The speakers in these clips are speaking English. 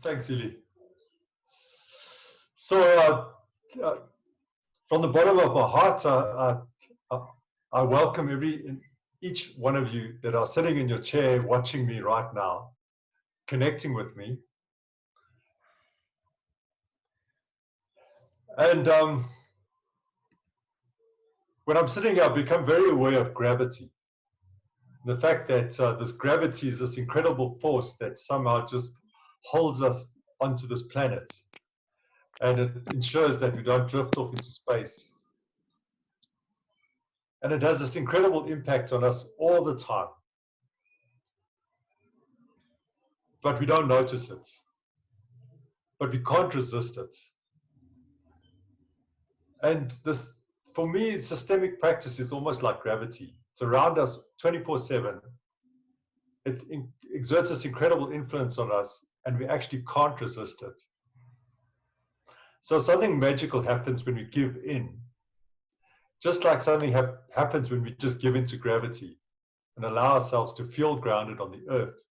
Thanks, Yuli. So, from the bottom of my heart, I welcome each one of you that are sitting in your chair watching me right now, connecting with me. And when I'm sitting here, I become very aware of gravity. The fact that this gravity is this incredible force that somehow just holds us onto this planet. And it ensures that we don't drift off into space. And it has this incredible impact on us all the time. But we don't notice it. But we can't resist it. And this, for me, systemic practice is almost like gravity. It's around us 24/7. It exerts this incredible influence on us, and we actually can't resist it. So something magical happens when we give in. Just like something happens when we just give into gravity and allow ourselves to feel grounded on the earth.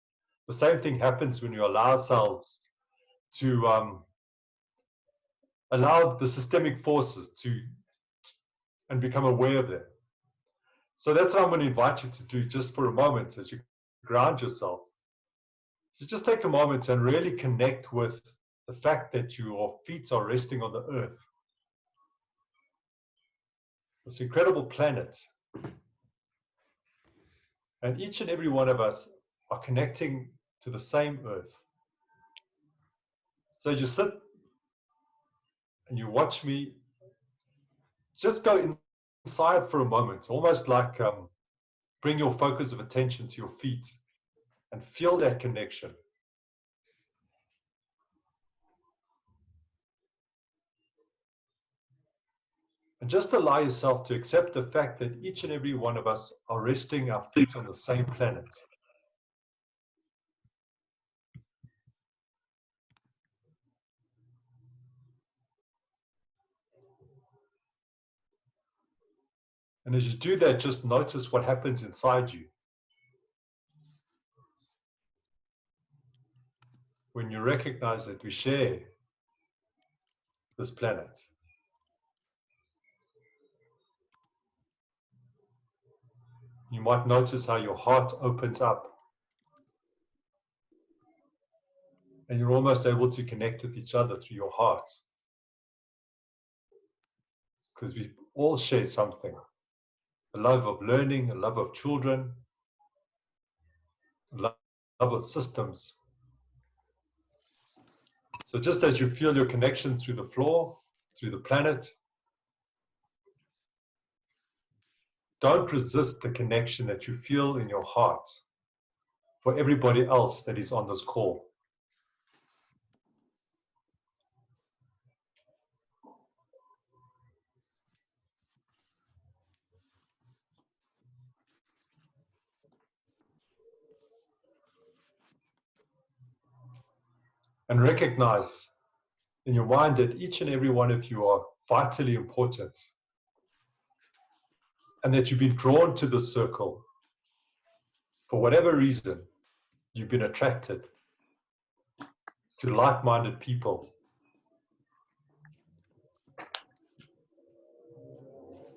The same thing happens when we allow ourselves to allow the systemic forces and become aware of them. So that's what I'm going to invite you to do just for a moment as you ground yourself. So just take a moment and really connect with the fact that your feet are resting on the earth. This incredible planet. And each and every one of us are connecting to the same earth. So you sit and you watch me, just go inside for a moment, almost like bring your focus of attention to your feet and feel that connection. And just allow yourself to accept the fact that each and every one of us are resting our feet on the same planet. And as you do that, just notice what happens inside you. When you recognize that we share this planet. You might notice how your heart opens up. And you're almost able to connect with each other through your heart. Because we all share something. A love of learning, a love of children, a love of systems. So just as you feel your connection through the floor, through the planet, don't resist the connection that you feel in your heart for everybody else that is on this call. And recognize in your mind that each and every one of you are vitally important. And that you've been drawn to this circle. For whatever reason, you've been attracted to like-minded people.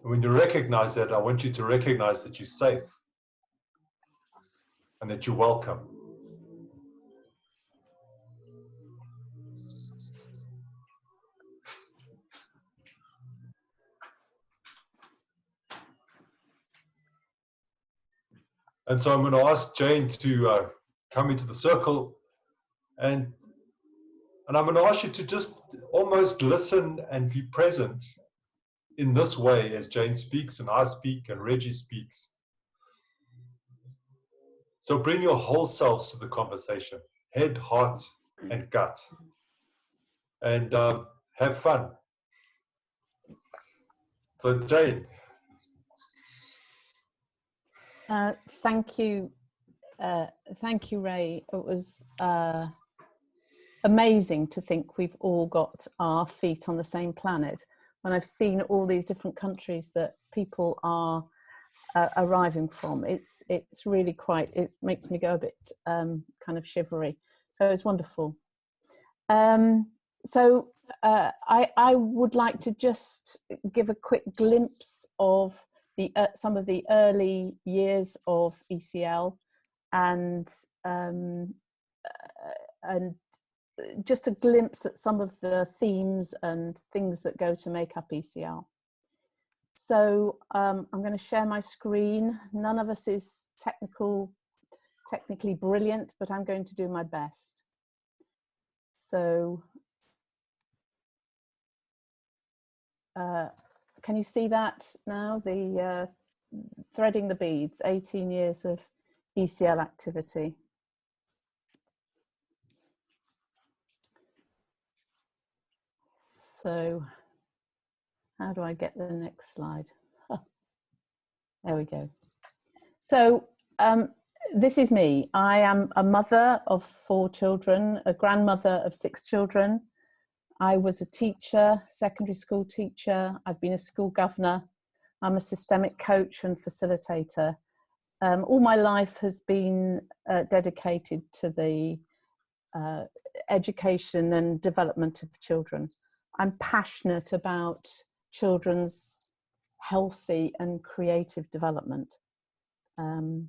And when you recognize that, I want you to recognize that you're safe and that you're welcome. And so I'm going to ask Jane to come into the circle, and I'm going to ask you to just almost listen and be present in this way as Jane speaks and I speak and Reggie speaks. So bring your whole selves to the conversation, head, heart, and gut, and have fun. So Jane. Thank you, Ray. It was amazing to think we've all got our feet on the same planet. When I've seen all these different countries that people are arriving from, it's really quite, it makes me go a bit kind of shivery. So it's wonderful. So I would like to just give a quick glimpse of some of the early years of ECL, and just a glimpse at some of the themes and things that go to make up ECL. So I'm going to share my screen. None of us is technically brilliant, but I'm going to do my best. So can you see that now? The threading the beads, 18 years of ECL activity. So how do I get the next slide? Oh, there we go. So this is me. I am a mother of 4 children, a grandmother of 6 children. I was a teacher, secondary school teacher. I've been a school governor. I'm a systemic coach and facilitator. All my life has been dedicated to the education and development of children. I'm passionate about children's healthy and creative development, and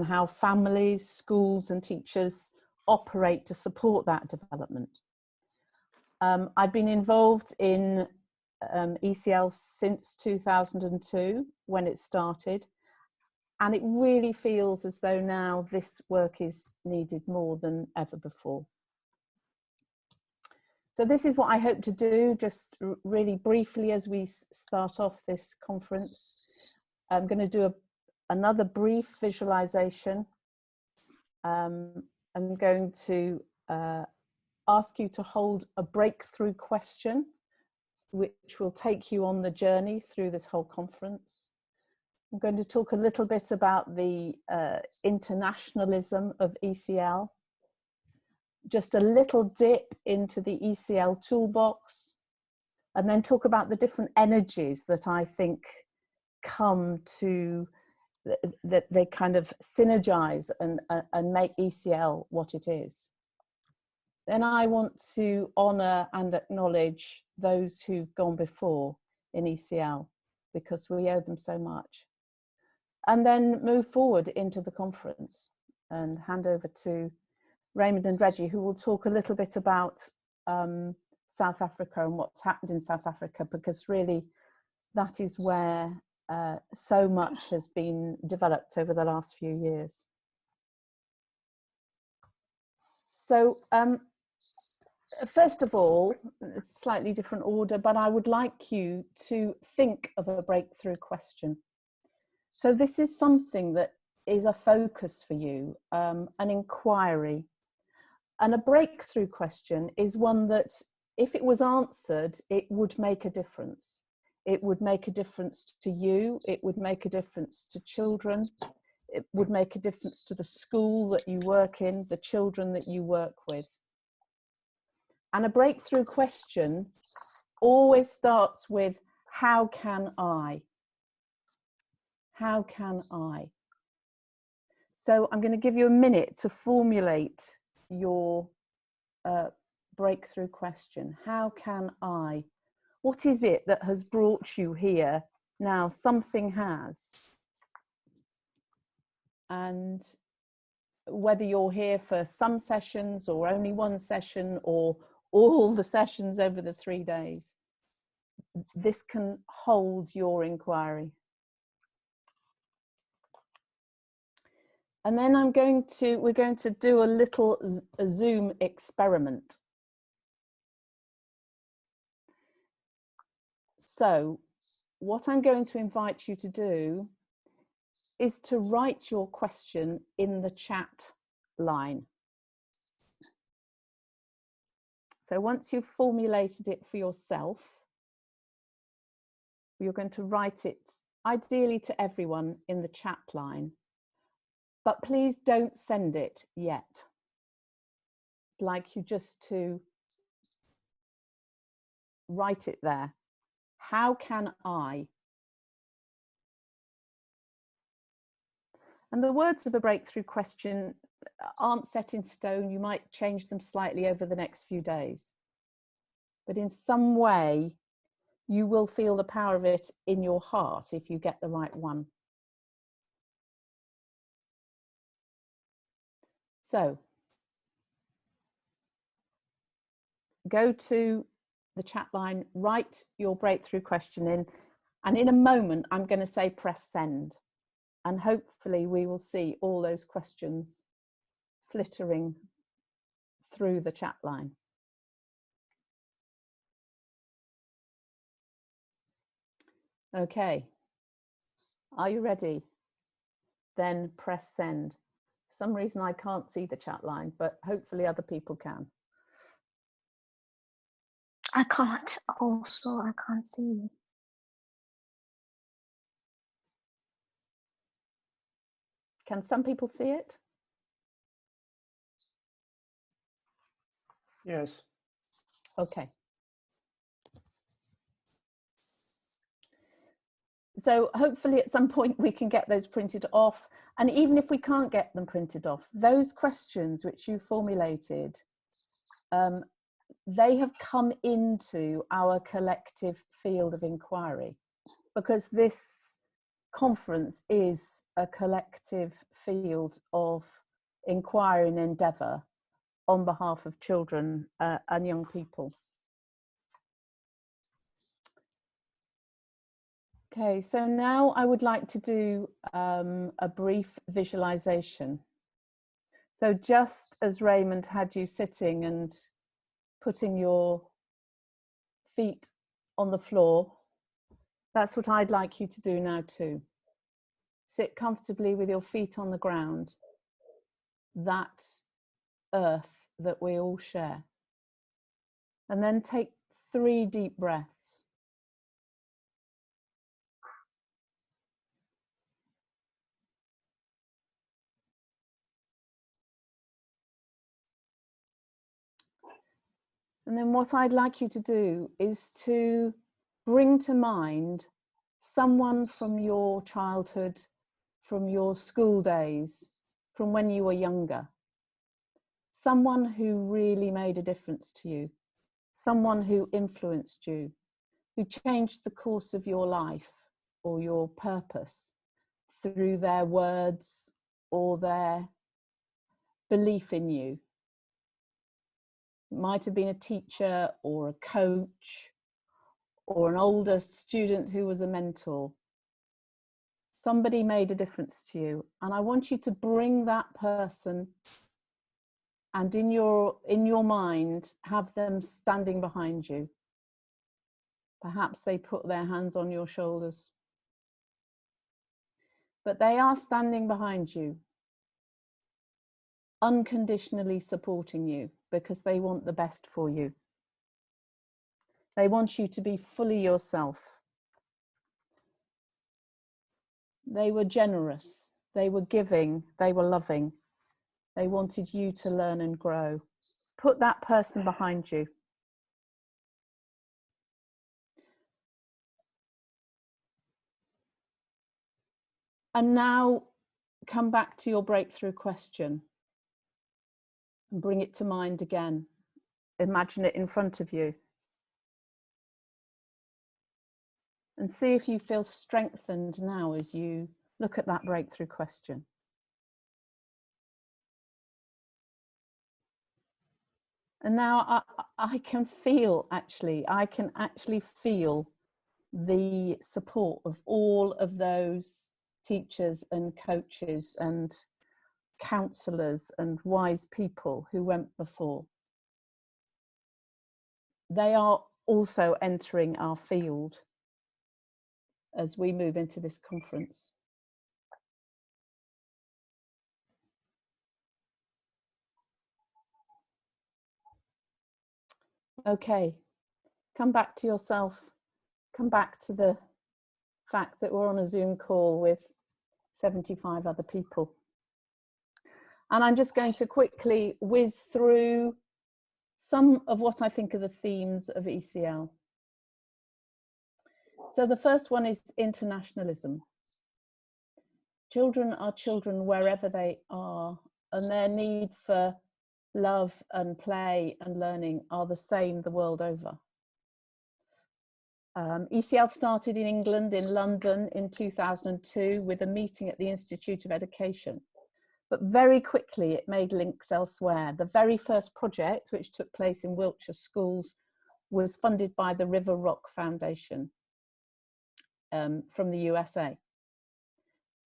how families, schools and teachers operate to support that development. I've been involved in ECL since 2002 when it started, and it really feels as though now this work is needed more than ever before. So this is what I hope to do, just really briefly as we start off this conference. I'm going to do another brief visualization. I'm going to ask you to hold a breakthrough question, which will take you on the journey through this whole conference. I'm going to talk a little bit about the internationalism of ECL, just a little dip into the ECL toolbox, and then talk about the different energies that I think come to, that they kind of synergize and make ECL what it is. Then I want to honour and acknowledge those who've gone before in ECL, because we owe them so much. And then move forward into the conference and hand over to Raymond and Reggie, who will talk a little bit about South Africa and what's happened in South Africa, because really that is where so much has been developed over the last few years. So first of all, slightly different order, but I would like you to think of a breakthrough question. So this is something that is a focus for you, an inquiry. And a breakthrough question is one that, if it was answered, it would make a difference. It would make a difference to you. It would make a difference to children. It would make a difference to the school that you work in, the children that you work with. And a breakthrough question always starts with, how can I? How can I? So I'm going to give you a minute to formulate your breakthrough question. How can I? What is it that has brought you here? Now something has. And whether you're here for some sessions or only one session or all the sessions over the 3 days, this can hold your inquiry. And then we're going to do a little Zoom experiment. So what I'm going to invite you to do is to write your question in the chat line. So once you've formulated it for yourself, you're going to write it ideally to everyone in the chat line. But please don't send it yet. I'd like you just to write it there. How can I? And the words of a breakthrough question aren't set in stone. You might change them slightly over the next few days. But in some way, you will feel the power of it in your heart if you get the right one. So, go to the chat line, write your breakthrough question in, and in a moment, I'm going to say press send. And hopefully we will see all those questions flittering through the chat line. Okay, are you ready? Then press send. For some reason I can't see the chat line, but hopefully other people can. I can't also, I can't see. Can some people see it? Yes. Okay. So hopefully at some point we can get those printed off. And even if we can't get them printed off, those questions which you formulated, they have come into our collective field of inquiry, because this conference is a collective field of inquiry and endeavour on behalf of children and young people. Okay, so now I would like to do a brief visualization. So just as Raymond had you sitting and putting your feet on the floor, that's what I'd like you to do now too. Sit comfortably with your feet on the ground, that earth that we all share. And then take 3 deep breaths. And then what I'd like you to do is to bring to mind someone from your childhood, from your school days, from when you were younger. Someone who really made a difference to you, someone who influenced you, who changed the course of your life or your purpose through their words or their belief in you. It might have been a teacher or a coach or an older student who was a mentor. Somebody made a difference to you, and I want you to bring that person and in your mind have them standing behind you. Perhaps they put their hands on your shoulders, but they are standing behind you, unconditionally supporting you because they want the best for you. They want you to be fully yourself. They were generous, they were giving, they were loving. They wanted you to learn and grow. Put that person behind you. And now come back to your breakthrough question and bring it to mind again. Imagine it in front of you. And see if you feel strengthened now as you look at that breakthrough question. And now I can actually feel the support of all of those teachers and coaches and counselors and wise people who went before. They are also entering our field as we move into this conference. Okay, come back to yourself. Come back to the fact that we're on a Zoom call with 75 other people. And I'm just going to quickly whiz through some of what I think are the themes of ECL. So the first one is internationalism. Children are children wherever they are and their need for love and play and learning are the same the world over. ECL started in England, in London in 2002 with a meeting at the Institute of Education. But very quickly it made links elsewhere. The very first project, which took place in Wiltshire schools, was funded by the River Rock Foundation from the USA.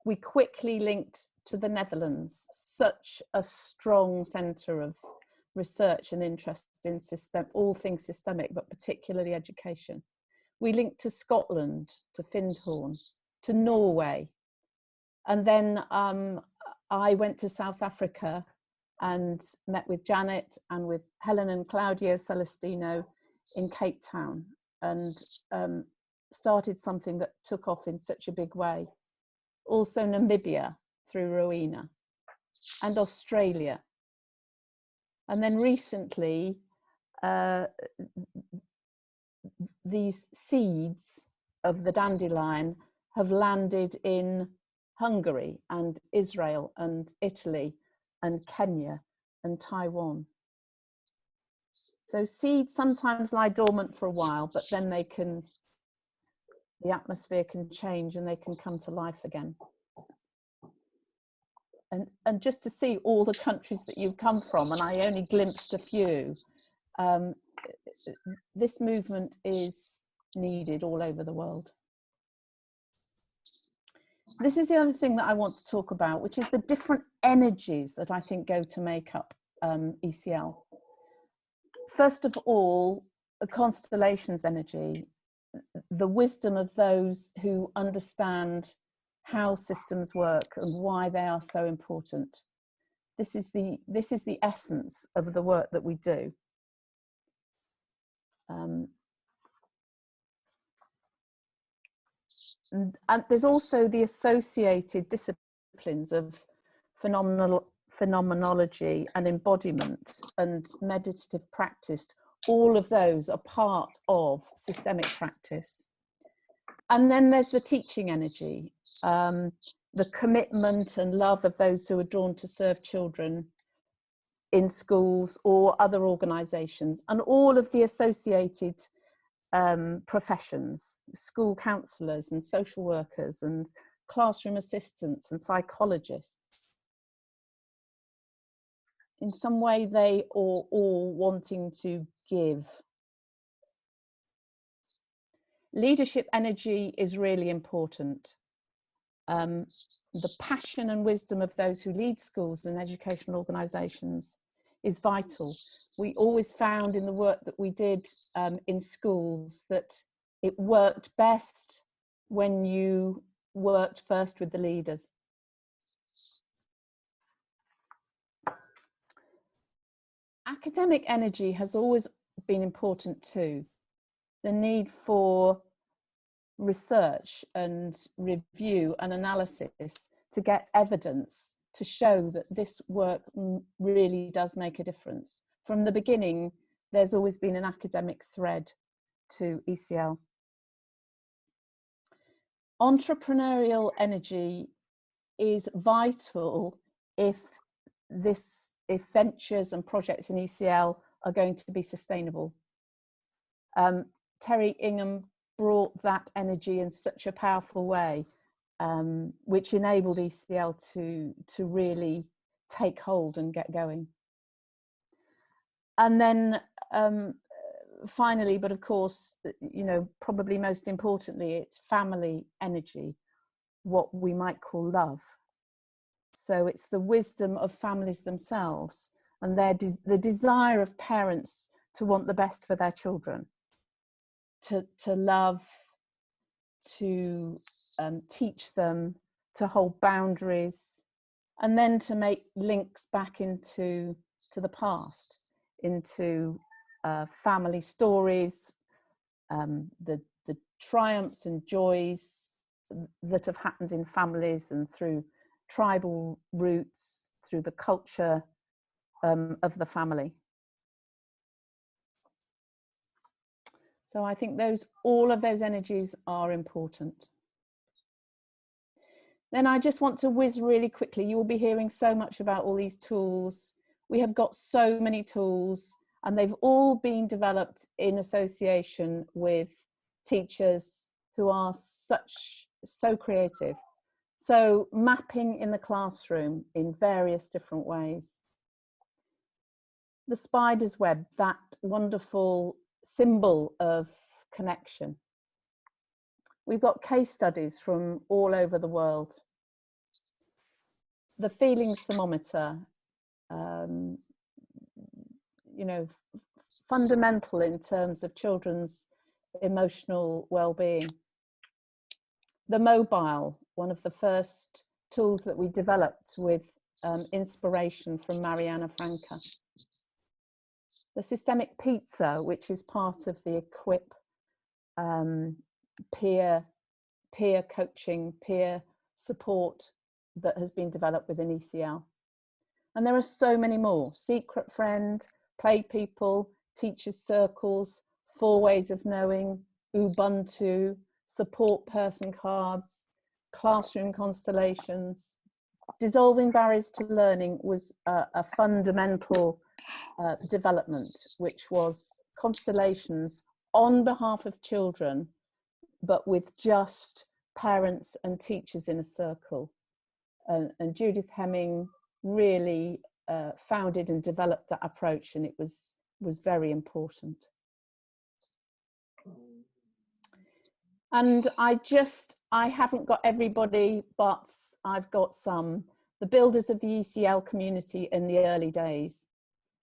We quickly linked to the Netherlands, such a strong centre of research and interest in all things systemic, but particularly education. We linked to Scotland, to Findhorn, to Norway. And then I went to South Africa and met with Janet and with Helen and Claudio Celestino in Cape Town, and started something that took off in such a big way. Also Namibia through Rowena, and Australia. And then recently, these seeds of the dandelion have landed in Hungary and Israel and Italy and Kenya and Taiwan. So seeds sometimes lie dormant for a while, but then the atmosphere can change and they can come to life again. And just to see all the countries that you've come from, and I only glimpsed a few, this movement is needed all over the world. This is the other thing that I want to talk about, which is the different energies that I think go to make up ECL. First of all, the constellations energy, the wisdom of those who understand how systems work and why they are so important. This is the essence of the work that we do. And there's also the associated disciplines of phenomenology and embodiment and meditative practice. All of those are part of systemic practice. And then there's the teaching energy, the commitment and love of those who are drawn to serve children in schools or other organisations, and all of the associated professions, school counsellors and social workers and classroom assistants and psychologists. In some way, they are all wanting to give. Leadership energy is really important. The passion and wisdom of those who lead schools and educational organisations is vital. We always found in the work that we did in schools that it worked best when you worked first with the leaders. Academic energy has always been important too. The need for research and review and analysis to get evidence to show that this work really does make a difference. From the beginning, there's always been an academic thread to ECL. Entrepreneurial energy is vital if ventures and projects in ECL are going to be sustainable. Terry Ingham brought that energy in such a powerful way, which enabled ECL to really take hold and get going. And then finally, but of course, you know, probably most importantly, it's family energy, what we might call love. So it's the wisdom of families themselves and the desire of parents to want the best for their children, to love, to teach them, to hold boundaries, and then to make links back into the past, into family stories, the triumphs and joys that have happened in families and through tribal roots, through the culture of the family. So I think all of those energies are important. Then I just want to whiz really quickly. You will be hearing so much about all these tools. We have got so many tools, and they've all been developed in association with teachers who are so creative. So mapping in the classroom in various different ways. The spider's web, that wonderful symbol of connection. We've got case studies from all over the world. The feelings thermometer, you know, fundamental in terms of children's emotional well-being. The mobile, one of the first tools that we developed with inspiration from Mariana Franca. The systemic pizza, which is part of the equip peer coaching, peer support that has been developed within ECL. And there are so many more. Secret Friend, Play People, Teachers Circles, 4 Ways of Knowing, Ubuntu, Support Person Cards, Classroom Constellations. Dissolving Barriers to Learning was a fundamental development, which was constellations on behalf of children, but with just parents and teachers in a circle. And Judith Hemming really founded and developed that approach, and it was very important. And I haven't got everybody, but I've got some. The builders of the ECL community in the early days.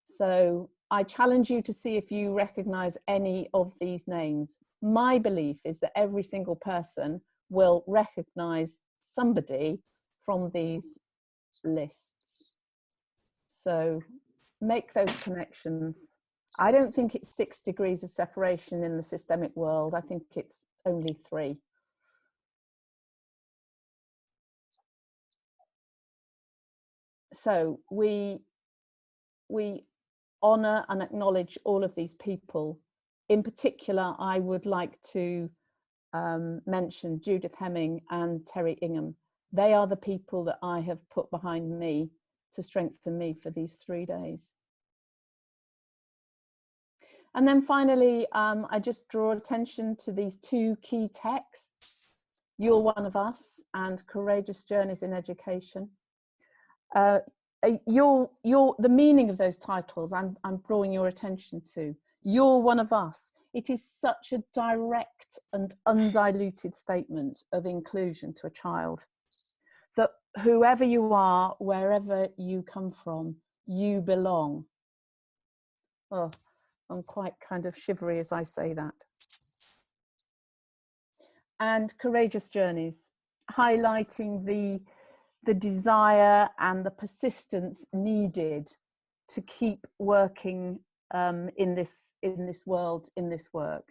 So I challenge you to see if you recognize any of these names. My belief is that every single person will recognize somebody from these lists. So make those connections. I don't think it's 6 degrees of separation in the systemic world. I think it's only 3. So we honor and acknowledge all of these people. In particular, I would like to mention Judith Hemming and Terry Ingham. They are the people that I have put behind me to strengthen me for these 3 days. And then finally, I just draw attention to these 2 key texts, You're One of Us and Courageous Journeys in Education. The meaning of those titles, I'm drawing your attention to. You're one of us. It is such a direct and undiluted statement of inclusion to a child, that whoever you are, wherever you come from, you belong. Oh, I'm quite kind of shivery as I say that. And Courageous Journeys, highlighting the desire and the persistence needed to keep working in this world, in this work,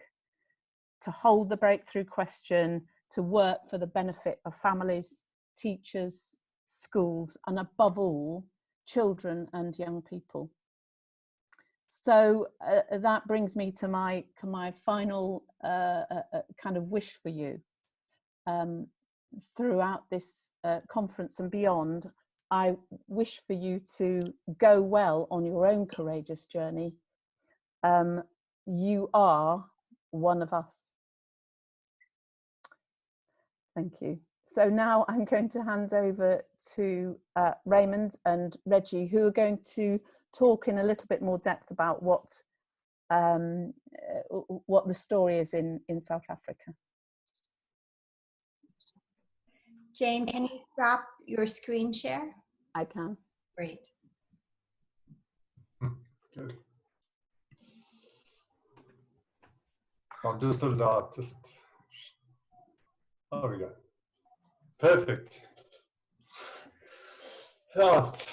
to hold the breakthrough question, to work for the benefit of families, teachers, schools, and above all, children and young people. So that brings me to my final kind of wish for you. Throughout this conference and beyond, I wish for you to go well on your own courageous journey. You are one of us. Thank you. So now I'm going to hand over to Raymond and Reggie, who are going to talk in a little bit more depth about what the story is in South Africa. Jane, can you stop your screen share? I can. Great. Good. So I'm just allowed, there we go. Perfect. Right.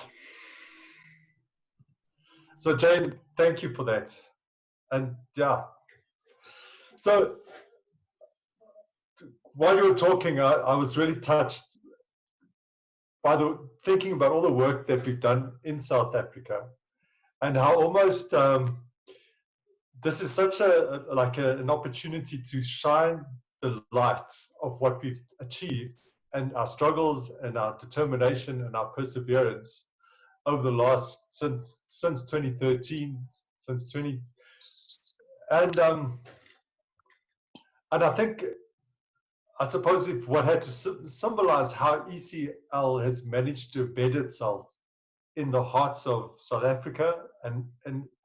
So Jane, thank you for that. And yeah, so while you were talking, I was really touched by thinking about all the work that we've done in South Africa, and how almost this is such an opportunity to shine the light of what we've achieved and our struggles and our determination and our perseverance over the last, since 2013, since 20, and I think, I suppose, if what had to symbolize how ECL has managed to embed itself in the hearts of South Africa and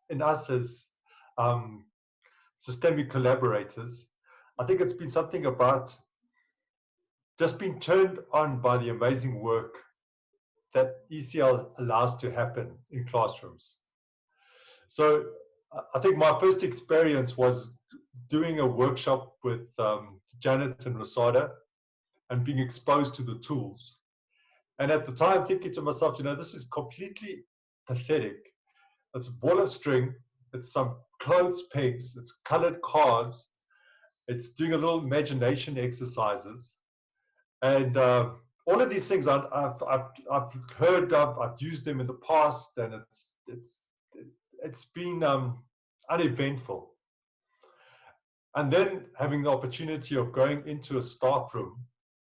in us as systemic collaborators, I think it's been something about just being turned on by the amazing work that ECL allows to happen in classrooms. So I think my first experience was doing a workshop with Janet and Rosada and being exposed to the tools. And at the time thinking to myself, this is completely pathetic. It's a ball of string, it's some clothes pegs, it's colored cards, it's doing a little imagination exercises. And all of these things I've heard of, I've used them in the past, and it's been uneventful. And then having the opportunity of going into a staff room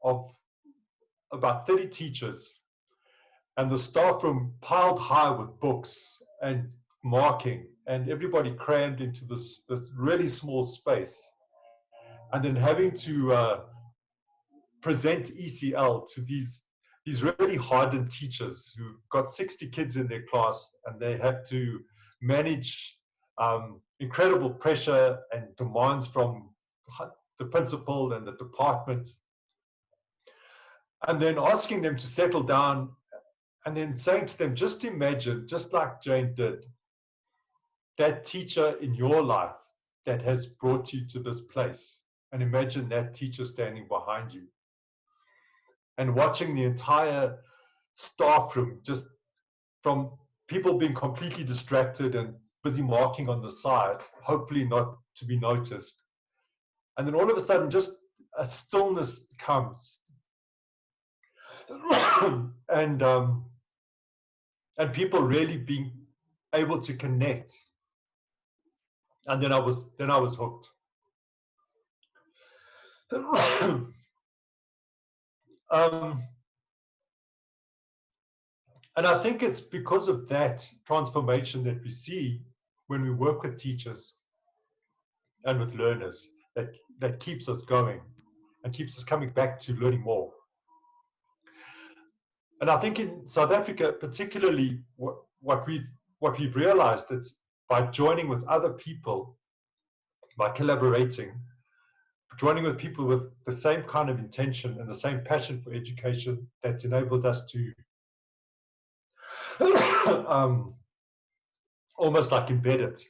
of about 30 teachers, and the staff room piled high with books and marking, and everybody crammed into this really small space, and then having to present ECL to these really hardened teachers who got 60 kids in their class, and they had to manage incredible pressure and demands from the principal and the department, and then asking them to settle down, and then saying to them, just imagine, just like Jane did, that teacher in your life that has brought you to this place, and imagine that teacher standing behind you, and watching the entire staff room, just from people being completely distracted and busy marking on the side, hopefully not to be noticed. And then all of a sudden, just a stillness comes. and people really being able to connect. And then I was hooked. And I think it's because of that transformation that we see when we work with teachers and with learners that keeps us going and keeps us coming back to learning more. And I think in South Africa, particularly, what we've realized, it's by joining with other people, by collaborating, joining with people with the same kind of intention and the same passion for education, that's enabled us to almost like embed it.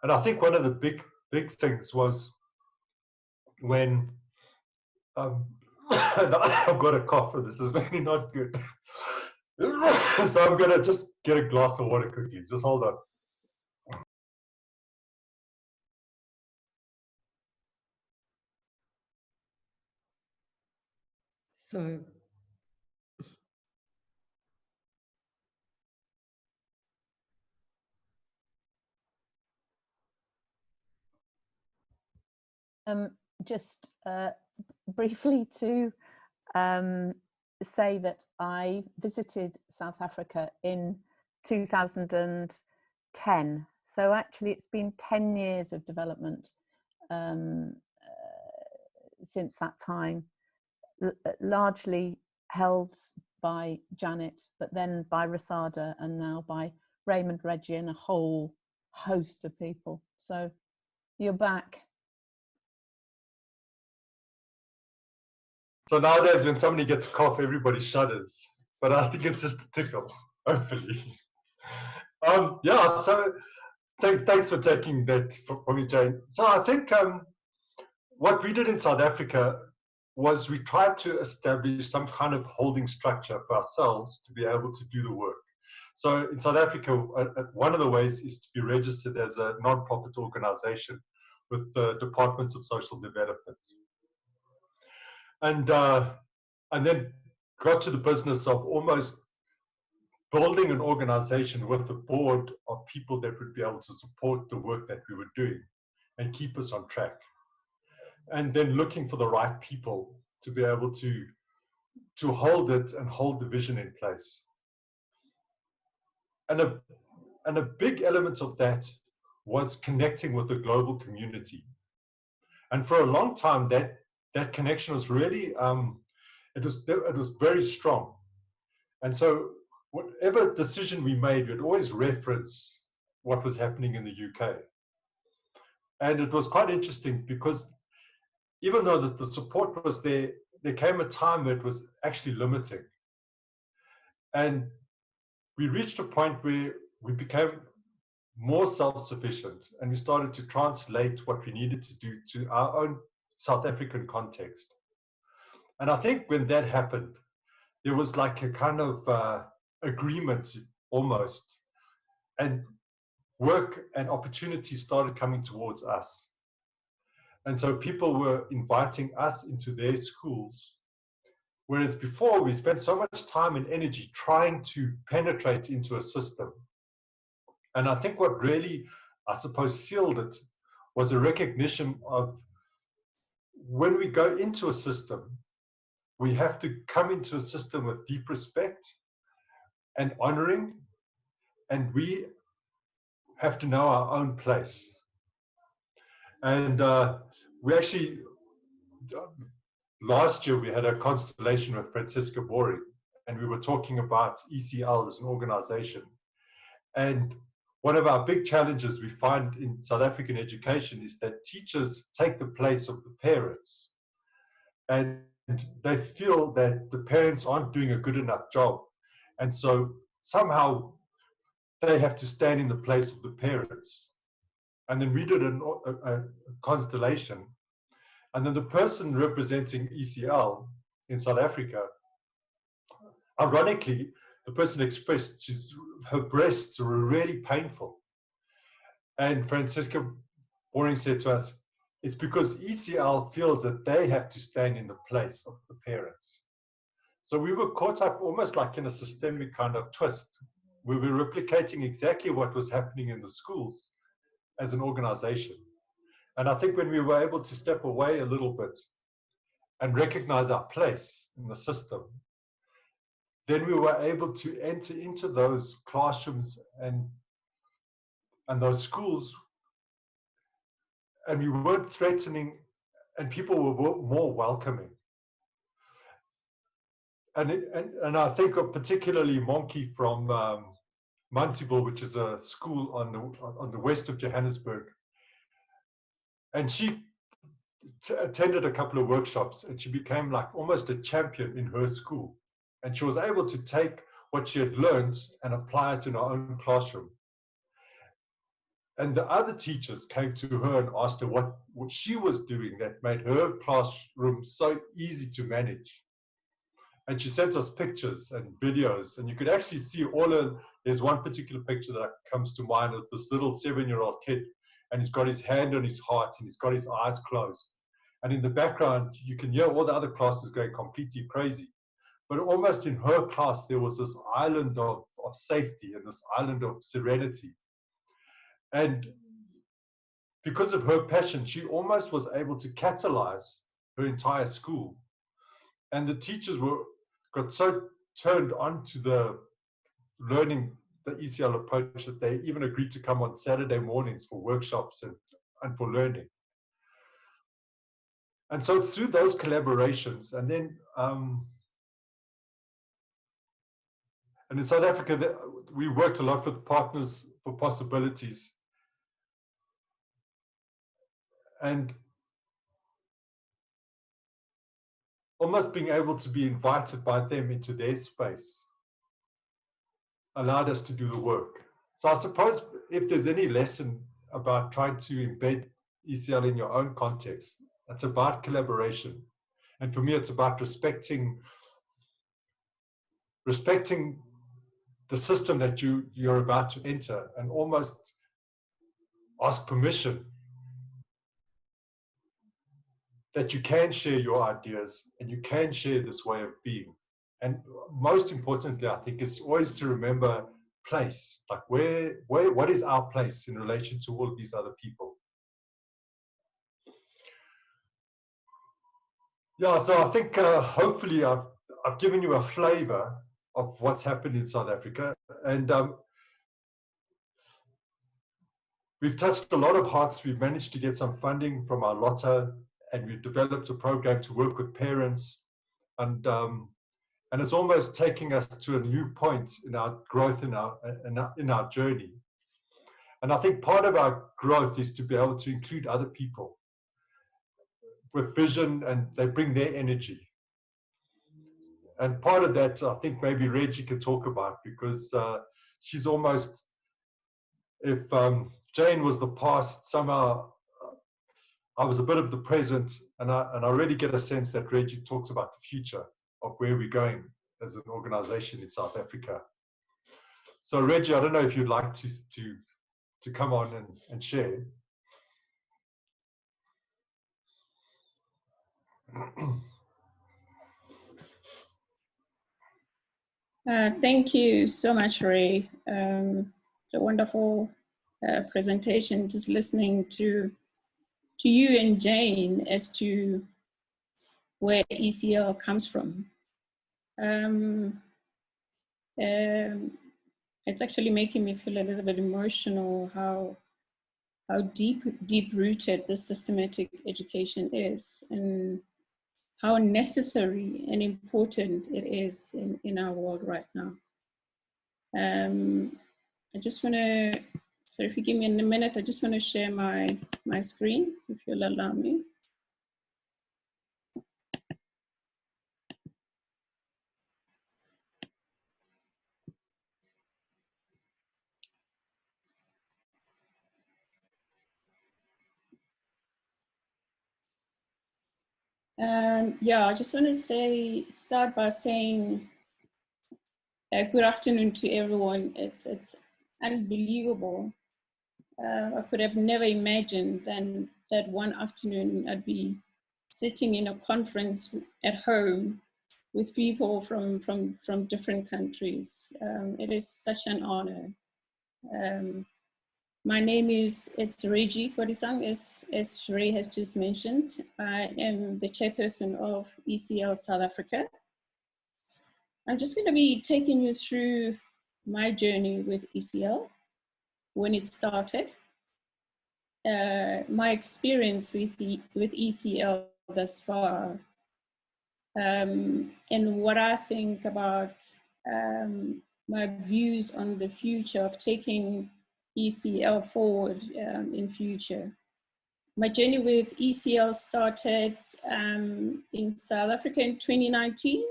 And I think one of the big things was when I've got a cough, and this is really not good. So I'm gonna just get a glass of water quickly. Just hold on. So just briefly to say that I visited South Africa in 2010. So actually it's been 10 years of development since that time, largely held by Janet, but then by Rosada, and now by Raymond, Reggie, and a whole host of people. So you're back. So nowadays, when somebody gets a cough, everybody shudders. But I think it's just a tickle, hopefully. Yeah, so thanks for taking that from me, Jane. So I think what we did in South Africa was we tried to establish some kind of holding structure for ourselves to be able to do the work. So in South Africa, one of the ways is to be registered as a non-profit organization with the Department of Social Development. And then got to the business of almost building an organization with a board of people that would be able to support the work that we were doing and keep us on track. And then looking for the right people to be able to to hold it and hold the vision in place. And a big element of that was connecting with the global community. And for a long time, that connection was really, it was very strong. And so whatever decision we made, we'd always reference what was happening in the UK. And it was quite interesting because even though that the support was there, there came a time where it was actually limiting. And we reached a point where we became more self-sufficient and we started to translate what we needed to do to our own South African context. And I think when that happened, there was like a kind of agreement almost, and work and opportunity started coming towards us. And so people were inviting us into their schools, whereas before we spent so much time and energy trying to penetrate into a system. And I think what really, I suppose, sealed it was a recognition of when we go into a system, we have to come into a system with deep respect and honoring, and we have to know our own place. And we actually, last year we had a constellation with Francisca Boring, and we were talking about ECL as an organization. And one of our big challenges we find in South African education is that teachers take the place of the parents. And they feel that the parents aren't doing a good enough job. And so somehow they have to stand in the place of the parents. And then we did a constellation. And then the person representing ECL in South Africa, ironically, the person expressed her breasts were really painful. And Francisca Boring said to us, it's because ECL feels that they have to stand in the place of the parents. So we were caught up almost like in a systemic kind of twist. We were replicating exactly what was happening in the schools as an organization. And I think when we were able to step away a little bit and recognize our place in the system, then we were able to enter into those classrooms and those schools, and we weren't threatening, and people were more welcoming. And I think of particularly Monkey from Munseyville, which is a school on the west of Johannesburg. And she attended a couple of workshops, and she became like almost a champion in her school. And she was able to take what she had learned and apply it in her own classroom. And the other teachers came to her and asked her what she was doing that made her classroom so easy to manage. And she sent us pictures and videos, and you could actually see there's one particular picture that comes to mind of this little 7-year-old kid, and he's got his hand on his heart and he's got his eyes closed. And in the background, you can hear all the other classes going completely crazy. But almost in her class, there was this island of safety and this island of serenity. And because of her passion, she almost was able to catalyze her entire school. And the teachers got so turned on to the learning the ECL approach that they even agreed to come on Saturday mornings for workshops and for learning. And so through those collaborations, and then and in South Africa, we worked a lot with Partners for Possibilities. And almost being able to be invited by them into their space allowed us to do the work. So I suppose if there's any lesson about trying to embed ECL in your own context, it's about collaboration. And for me, it's about respecting the system that you're about to enter, and almost ask permission that you can share your ideas and you can share this way of being. And most importantly, I think it's always to remember place, like what is our place in relation to all of these other people. Yeah, so I think hopefully I've I've given you a flavor of what's happened in South Africa, and we've touched a lot of hearts. We've managed to get some funding from our lotto, and we've developed a program to work with parents, and it's almost taking us to a new point in our growth in our journey. And I think part of our growth is to be able to include other people with vision, and they bring their energy. And part of that, I think maybe Reggie can talk about, because she's almost, if Jane was the past, somehow I was a bit of the present, and I really get a sense that Reggie talks about the future of where we're going as an organization in South Africa. So Reggie, I don't know if you'd like to come on and share. Thank you so much, Ray. It's a wonderful presentation, just listening to you and Jane as to where ECL comes from. It's actually making me feel a little bit emotional how deep-rooted this systematic education is, and how necessary and important it is in our world right now. I just want to, so if you give me a minute, I just want to share my screen, if you'll allow me. Yeah, I just want to start by saying good afternoon to everyone. It's unbelievable. I could have never imagined then that one afternoon I'd be sitting in a conference at home with people from different countries. It is such an honor. My name is Reggie Kodisang, as Ray has just mentioned. I am the chairperson of ECL South Africa. I'm just going to be taking you through my journey with ECL, when it started, my experience with ECL thus far, and what I think about my views on the future of taking ECL forward in future. My journey with ECL started in South Africa in 2019.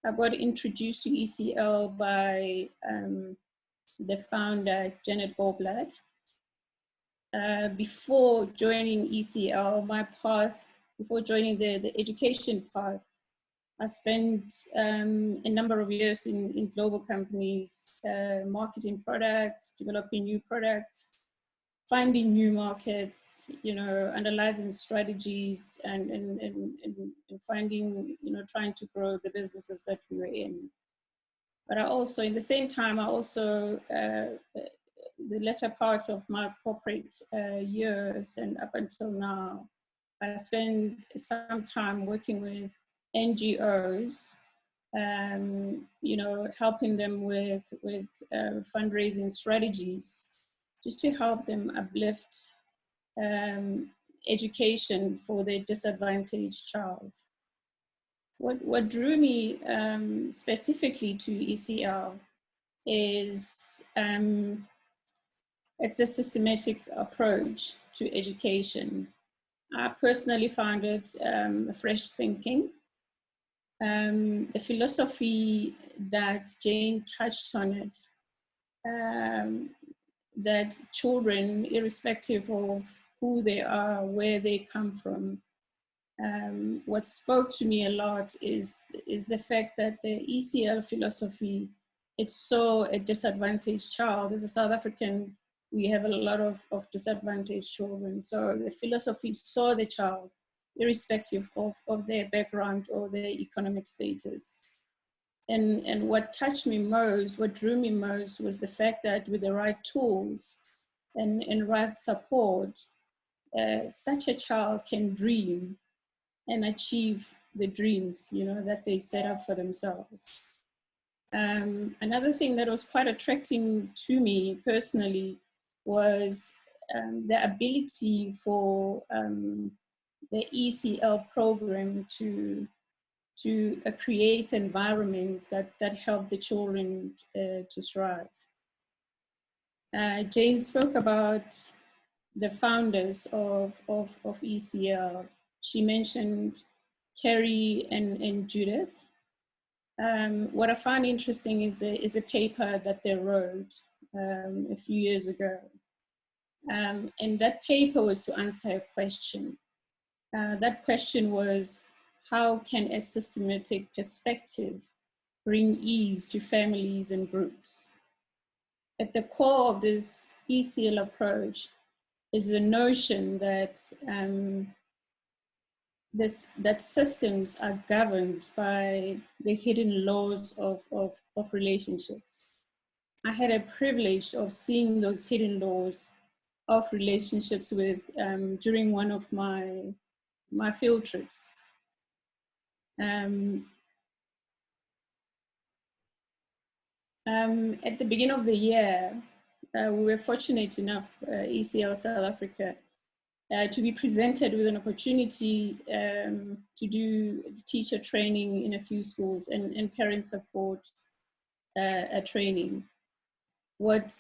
I got introduced to ECL by the founder, Janet Goldblatt. Before joining ECL, my path, before joining the education path, I spent a number of years in global companies, marketing products, developing new products, finding new markets, analyzing strategies, and finding, trying to grow the businesses that we were in. But I also, in the same time, the latter part of my corporate years and up until now, I spent some time working with NGOs, helping them with fundraising strategies, just to help them uplift education for the disadvantaged child. What drew me specifically to ECL is it's a systematic approach to education. I personally found it fresh thinking. The philosophy that Jane touched on it, that children, irrespective of who they are, where they come from, what spoke to me a lot is the fact that the ECL philosophy, it saw a disadvantaged child. As a South African, we have a lot of disadvantaged children. So the philosophy saw the child, irrespective of their background or their economic status. And what touched me most, what drew me most, was the fact that with the right tools and right support, such a child can dream and achieve the dreams, you know, that they set up for themselves. Another thing that was quite attracting to me personally was the ability for the ECL program to create environments that help the children to thrive. Jane spoke about the founders of ECL. She mentioned Terry and Judith. What I found interesting is a paper that they wrote a few years ago. And that paper was to answer a question. That question was, how can a systematic perspective bring ease to families and groups? At the core of this ECL approach is the notion that that systems are governed by the hidden laws of relationships. I had a privilege of seeing those hidden laws of relationships during one of my field trips. At the beginning of the year, we were fortunate enough, ECL South Africa, to be presented with an opportunity to do teacher training in a few schools and parent support training. What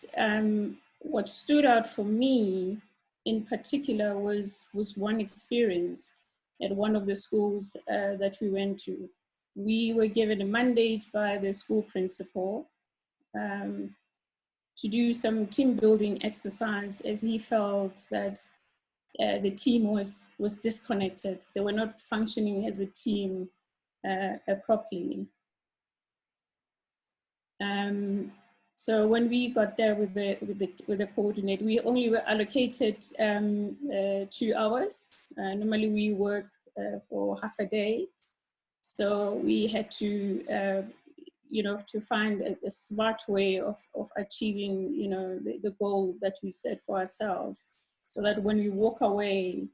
stood out for me in particular was one experience at one of the schools that we went to. We were given a mandate by the school principal to do some team building exercise, as he felt that the team was disconnected. They were not functioning as a team properly. So when we got there with the coordinator, we only were allocated 2 hours. Normally we work for half a day, so we had to to find a smart way of achieving the goal that we set for ourselves, so that when we walk away,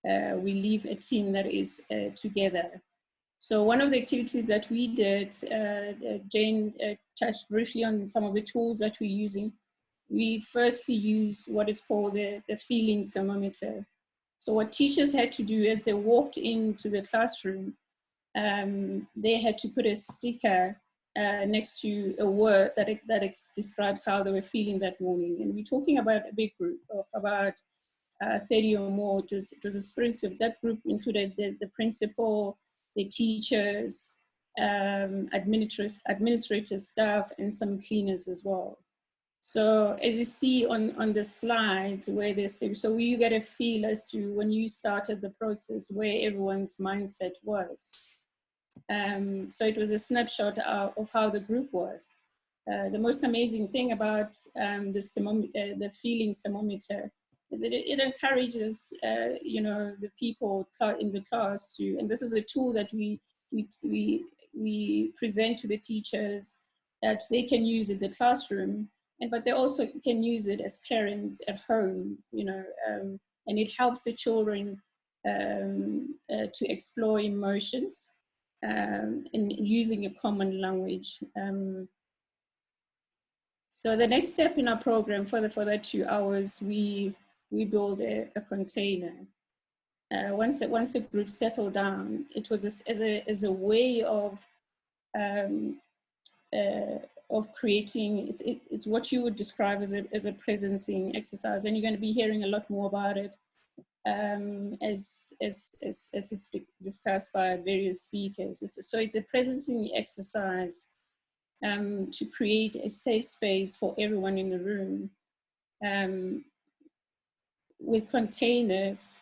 we leave a team that is together. So one of the activities that we did, Jane touched briefly on some of the tools that we're using. We firstly use what is called the feelings thermometer. So what teachers had to do as they walked into the classroom, they had to put a sticker next to a word that describes how they were feeling that morning. And we're talking about a big group of about 30 or more. It was a sprint. So that group included the principal, the teachers, administrative staff, and some cleaners as well. So as you see on the slide where there's, so you get a feel as to when you started the process where everyone's mindset was. So it was a snapshot of how the group was. The most amazing thing about the feelings thermometer is that it encourages, the people in the class to, and this is a tool that we present to the teachers that they can use in the classroom, but they also can use it as parents at home, and it helps the children to explore emotions in using a common language. So the next step in our program for that 2 hours, we build a container. Once a group settled down, it was as a way of creating. It's what you would describe as a presencing exercise, and you're going to be hearing a lot more about it as it's discussed by various speakers. So it's a presencing exercise to create a safe space for everyone in the room. With containers,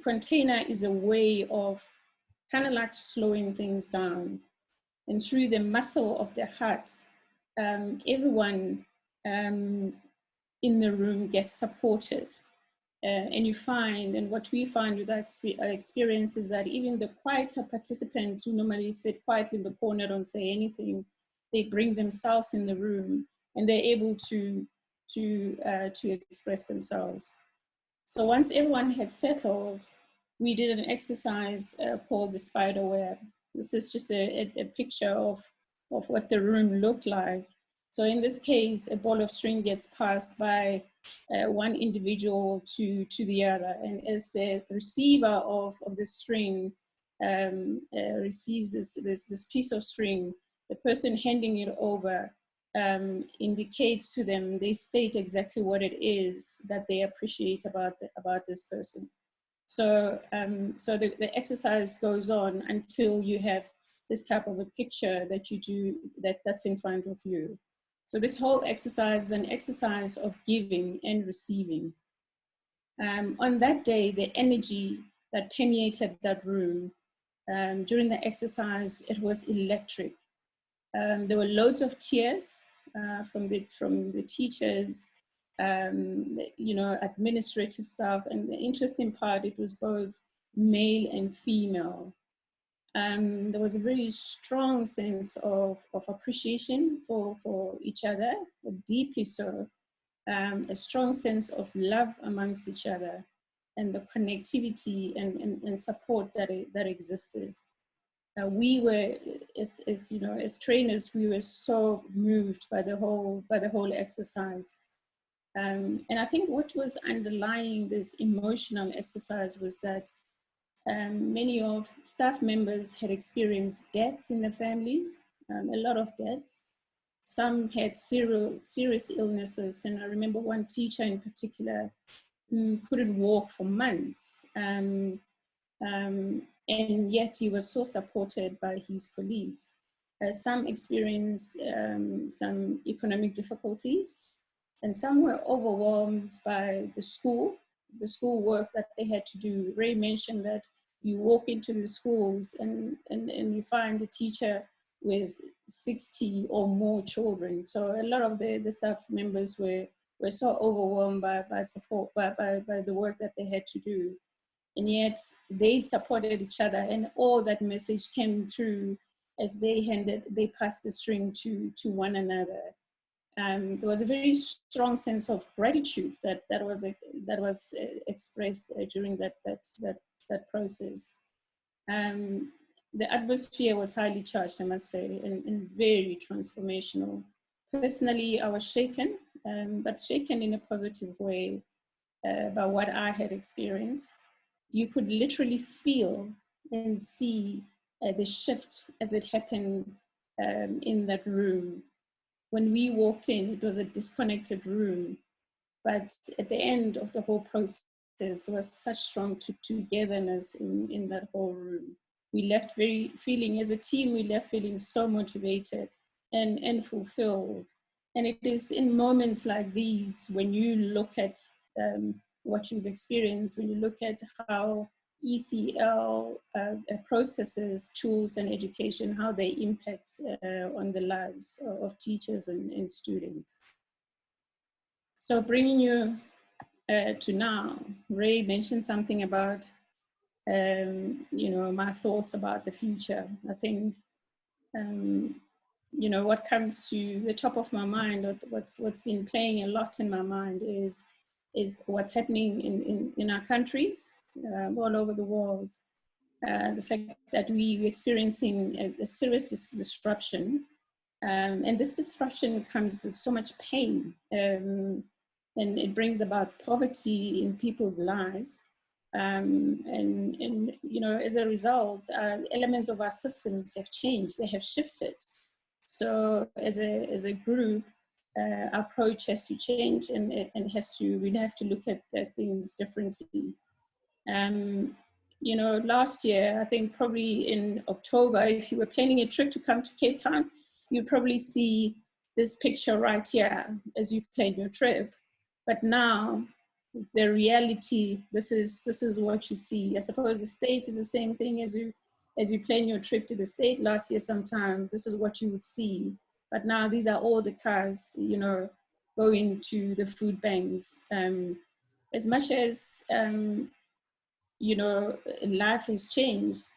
container is a way of kind of like slowing things down, and through the muscle of the heart, everyone in the room gets supported. And you find, and what we find with our experience is that even the quieter participants who normally sit quietly in the corner, don't say anything, they bring themselves in the room and they're able to express themselves. So once everyone had settled, we did an exercise called the spider web. This is just a picture of what the room looked like. So in this case, a ball of string gets passed by one individual to the other. And as the receiver of the string receives this piece of string, the person handing it over indicates to them, they state exactly what it is that they appreciate about this person. So, so the exercise goes on until you have this type of a picture that you do, that's in front of you. So this whole exercise is an exercise of giving and receiving. On that day, the energy that permeated that room during the exercise, it was electric. There were loads of tears from the teachers, you know, administrative staff, and the interesting part, it was both male and female. There was a very strong sense of appreciation for each other, deeply so. A strong sense of love amongst each other, and the connectivity and support that existed. We were, as you know, as trainers, we were so moved by the whole exercise. And I think what was underlying this emotional exercise was that many of staff members had experienced deaths in their families, a lot of deaths. Some had serious illnesses, and I remember one teacher in particular who couldn't walk for months. And yet he was so supported by his colleagues. Some experienced some economic difficulties, and some were overwhelmed by the school work that they had to do. Ray mentioned that you walk into the schools and you find a teacher with 60 or more children. So a lot of the staff members were so overwhelmed by the work that they had to do. And yet they supported each other, and all that message came through as they passed the string to one another. There was a very strong sense of gratitude that was expressed during that process. The atmosphere was highly charged, I must say, and very transformational. Personally, I was shaken, but shaken in a positive way by what I had experienced. You could literally feel and see the shift as it happened in that room. When we walked in, it was a disconnected room, but at the end of the whole process, there was such strong togetherness in that whole room. We left feeling, as a team, we left feeling so motivated and fulfilled. And it is in moments like these, when you look at what you've experienced, when you look at how ECL processes, tools, and education, how they impact on the lives of teachers and students. So bringing you to now, Ray mentioned something about, you know, my thoughts about the future. I think, you know, what comes to the top of my mind, or what's been playing a lot in my mind is what's happening in our countries all over the world. The fact that we're experiencing a serious disruption, and this disruption comes with so much pain, and it brings about poverty in people's lives. And you know, as a result, elements of our systems have changed, they have shifted. So as a group, our approach has to change, and we'll have to look at things differently. You know, last year, I think probably in October, if you were planning a trip to come to Cape Town, you'd probably see this picture right here as you plan your trip. But now, the reality, this is what you see. I suppose the States is the same thing. As you plan your trip to the States last year sometime, this is what you would see. But now these are all the cars, you know, going to the food banks. As much as you know, life has changed,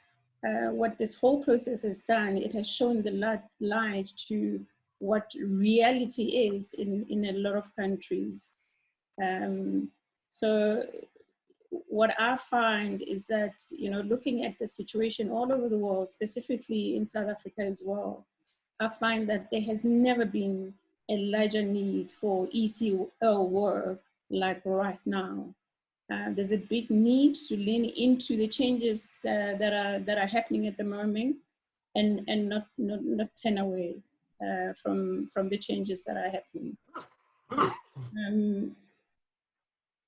what this whole process has done, it has shown the light to what reality is in a lot of countries. So what I find is that, you know, looking at the situation all over the world, specifically in South Africa as well, I find that there has never been a larger need for ECL work like right now. There's a big need to lean into the changes that are happening at the moment, and not turn away from the changes that are happening.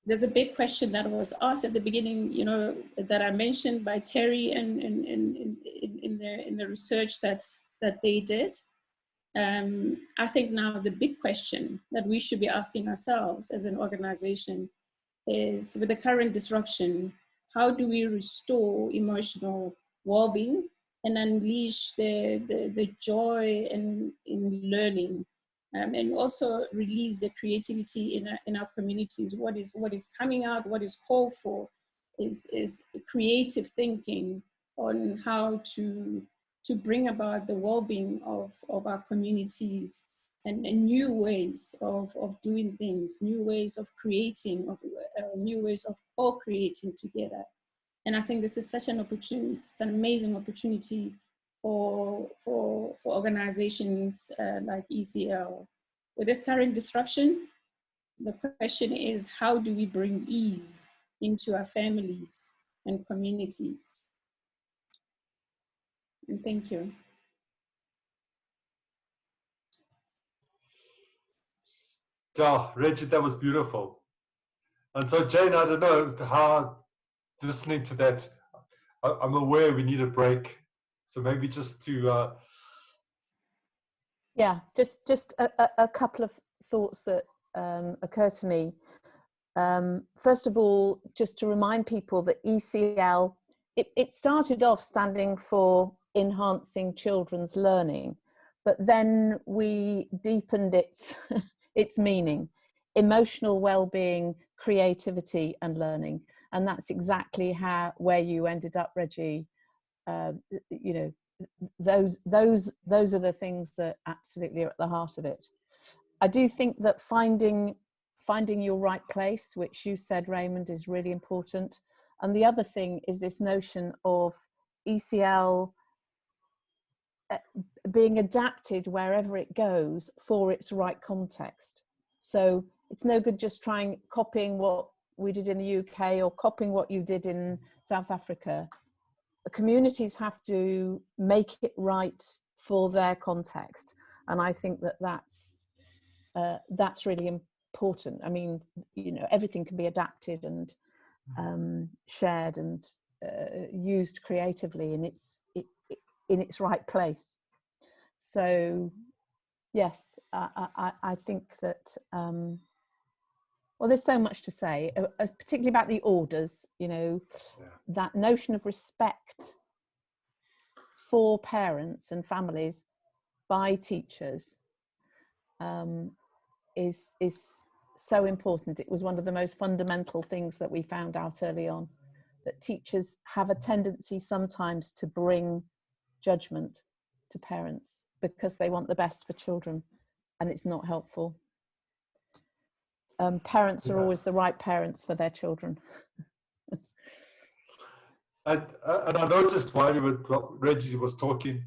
There's a big question that was asked at the beginning, you know, that I mentioned by Terry and in the research that they did. I think now the big question that we should be asking ourselves as an organization is, with the current disruption, how do we restore emotional well-being and unleash the joy in learning, and also release the creativity in our communities? What is coming out, what is called for is creative thinking on how to bring about the well-being of our communities, and new ways of doing things, new ways of creating, new ways of co-creating together. And I think this is such an opportunity, it's an amazing opportunity for organizations like ECL. With this current disruption, the question is, how do we bring ease into our families and communities? And thank you. Yeah, Reggie, that was beautiful. And so, Jane, I don't know how, listening to that, I'm aware we need a break. So maybe just to... Yeah, just a couple of thoughts that occur to me. First of all, just to remind people that ECL, it started off standing for Enhancing Children's Learning, but then we deepened its its meaning: emotional well-being, creativity, and learning. And that's exactly where you ended up, Reggie. You know, those are the things that absolutely are at the heart of it. I do think that finding your right place, which you said, Raymond, is really important. And the other thing is this notion of ECL being adapted wherever it goes for its right context. So it's no good just copying what we did in the UK or copying what you did in South Africa. Communities have to make it right for their context. And I think that that's really important. I mean, you know, everything can be adapted and shared and used creatively in its right place. So yes, I think that well, there's so much to say, particularly about the orders. You know, that notion of respect for parents and families by teachers is so important. It was one of the most fundamental things that we found out early on, that teachers have a tendency sometimes to bring judgment to parents because they want the best for children, and it's not helpful. Parents are always the right parents for their children. And I noticed while Reggie was talking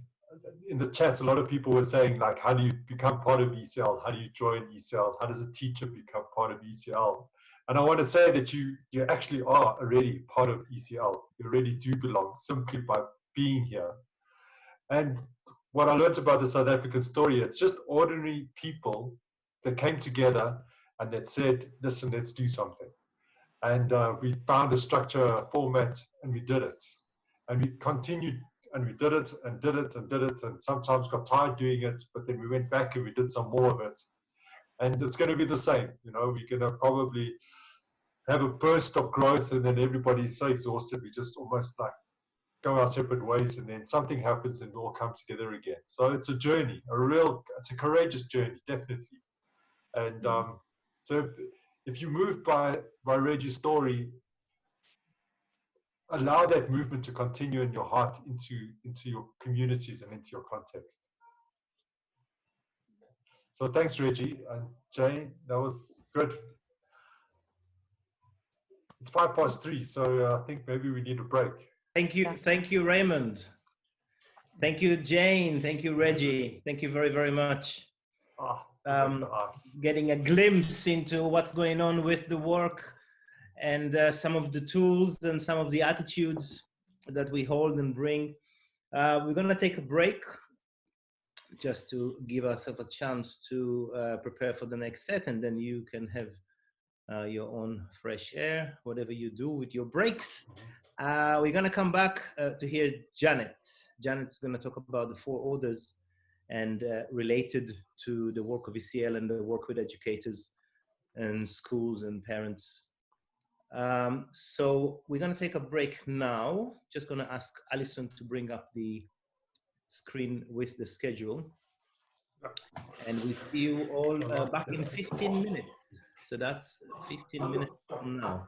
in the chat, a lot of people were saying, like, how do you become part of ECL? How do you join ECL? How does a teacher become part of ECL? And I want to say that you actually are already part of ECL. You already do belong simply by being here. And what I learned about the South African story, it's just ordinary people that came together and that said, listen, let's do something. And we found a structure, a format, and we did it. And we continued, and we did it, and did it, and did it, and sometimes got tired doing it, but then we went back and we did some more of it. And it's going to be the same. You know, we're going to probably have a burst of growth, and then everybody's so exhausted, we just almost like go our separate ways, and then something happens and we all come together again. So it's a journey, it's a courageous journey, definitely. And so if you move by Reggie's story, allow that movement to continue in your heart into your communities and into your context. So thanks, Reggie and Jane. That was good. It's 3:05, so I think maybe we need a break. Thank you, Raymond. Thank you, Jane. Thank you, Reggie. Thank you very, very much. Getting a glimpse into what's going on with the work and some of the tools and some of the attitudes that we hold and bring. We're going to take a break just to give ourselves a chance to prepare for the next set, and then you can have your own fresh air, whatever you do with your breaks. We're going to come back to hear Janet. Janet's going to talk about the 4 orders and related to the work of ECL and the work with educators and schools and parents. So we're going to take a break now. Just going to ask Alison to bring up the screen with the schedule. And we see you all back in 15 minutes. So that's 15 minutes from now.